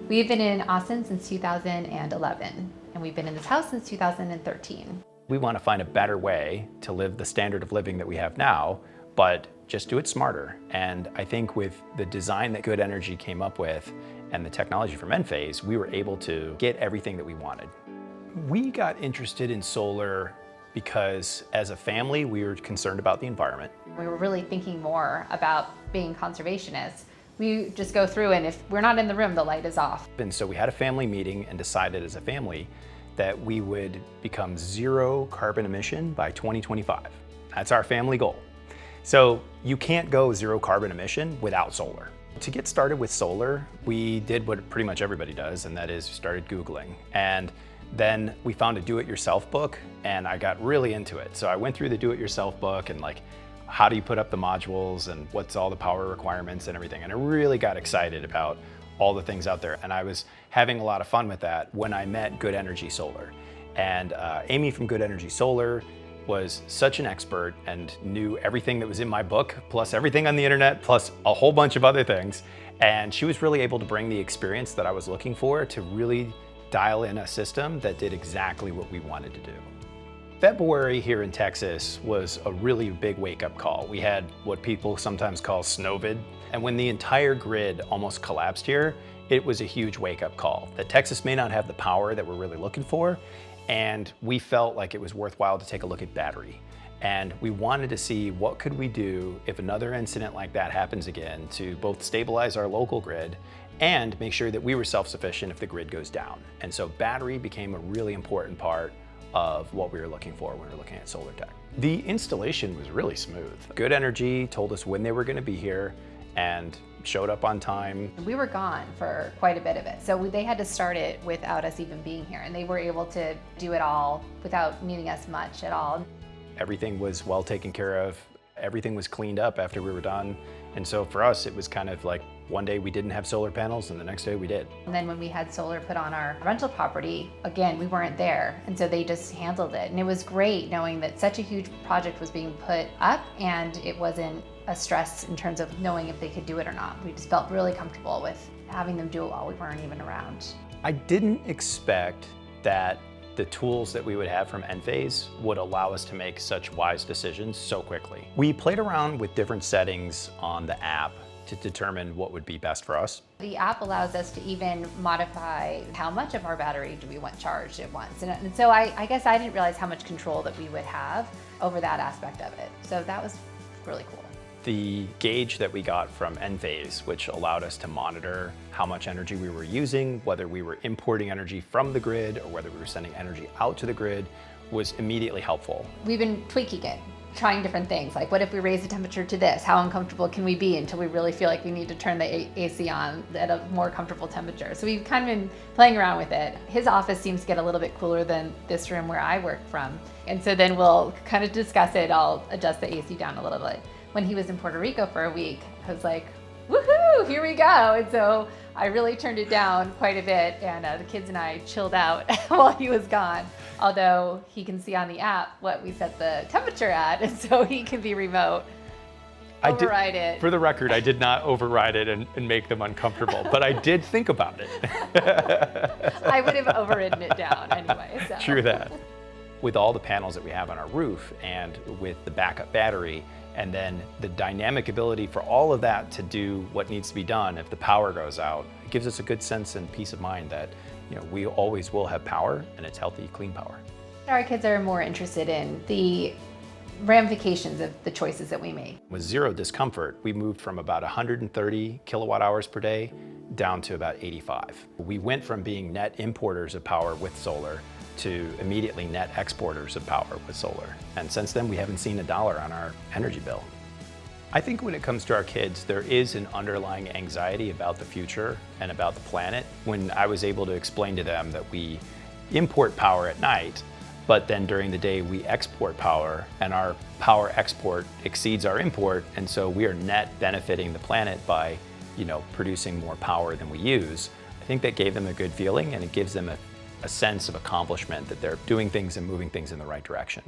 We've been in Austin since 2011, and we've been in this house since 2013. We want to find a better way to live the standard of living that we have now, but just do it smarter. And I think with the design that Good Energy came up with and the technology from Enphase, we were able to get everything that we wanted. We got interested in solar because as a family, we were concerned about the environment. We were really thinking more about being conservationists. We just go through, and if we're not in the room, the light is off. And so we had a family meeting and decided as a family that we would become zero carbon emission by 2025. That's our family goal. So you can't go zero carbon emission without solar. To get started with solar, we did what pretty much everybody does, and that is started Googling. And then we found a do-it-yourself book, and I got really into it. So I went through the do-it-yourself book and how do you put up the modules and what's all the power requirements and everything. And I really got excited about all the things out there. And I was having a lot of fun with that when I met Good Energy Solar. And Amy from Good Energy Solar was such an expert and knew everything that was in my book, plus everything on the internet, plus a whole bunch of other things. And she was really able to bring the experience that I was looking for to really dial in a system that did exactly what we wanted to do. February here in Texas was a really big wake-up call. We had what people sometimes call snowvid, and when the entire grid almost collapsed here, it was a huge wake-up call that Texas may not have the power that we're really looking for, and we felt like it was worthwhile to take a look at battery. And we wanted to see what could we do if another incident like that happens again to both stabilize our local grid and make sure that we were self-sufficient if the grid goes down. And so battery became a really important part of what we were looking for when we were looking at solar tech. The installation was really smooth. Good Energy told us when they were going to be here and showed up on time. We were gone for quite a bit of it, so they had to start it without us even being here, and they were able to do it all without needing us much at all. Everything was well taken care of. Everything was cleaned up after we were done. And so for us, it was kind of like one day we didn't have solar panels and the next day we did. And then when we had solar put on our rental property, again, we weren't there. And so they just handled it. And it was great knowing that such a huge project was being put up and it wasn't a stress in terms of knowing if they could do it or not. We just felt really comfortable with having them do it while we weren't even around. I didn't expect that the tools that we would have from Enphase would allow us to make such wise decisions so quickly. We played around with different settings on the app to determine what would be best for us. The app allows us to even modify how much of our battery do we want charged at once. And so I guess I didn't realize how much control that we would have over that aspect of it. So that was really cool. The gauge that we got from Enphase, which allowed us to monitor how much energy we were using, whether we were importing energy from the grid or whether we were sending energy out to the grid, was immediately helpful. We've been tweaking it, trying different things. Like, what if we raise the temperature to this? How uncomfortable can we be until we really feel like we need to turn the AC on at a more comfortable temperature? So we've kind of been playing around with it. His office seems to get a little bit cooler than this room where I work from. And so then we'll kind of discuss it. I'll adjust the AC down a little bit. When he was in Puerto Rico for a week, I was like, woohoo, here we go. And so I really turned it down quite a bit, and the kids and I chilled out while he was gone. Although he can see on the app what we set the temperature at, and so he can be remote, override it. For the record, I did not override it and make them uncomfortable, but I did think about it. I would have overridden it down anyway. So. True that. With all the panels that we have on our roof and with the backup battery, and then the dynamic ability for all of that to do what needs to be done if the power goes out, it gives us a good sense and peace of mind that we always will have power, and it's healthy, clean power. Our kids are more interested in the ramifications of the choices that we made. With zero discomfort, we moved from about 130 kilowatt hours per day down to about 85. We went from being net importers of power with solar to immediately net exporters of power with solar. And since then, we haven't seen $1 on our energy bill. I think when it comes to our kids, there is an underlying anxiety about the future and about the planet. When I was able to explain to them that we import power at night, but then during the day we export power, and our power export exceeds our import, and so we are net benefiting the planet by producing more power than we use. I think that gave them a good feeling, and it gives them a sense of accomplishment that they're doing things and moving things in the right direction.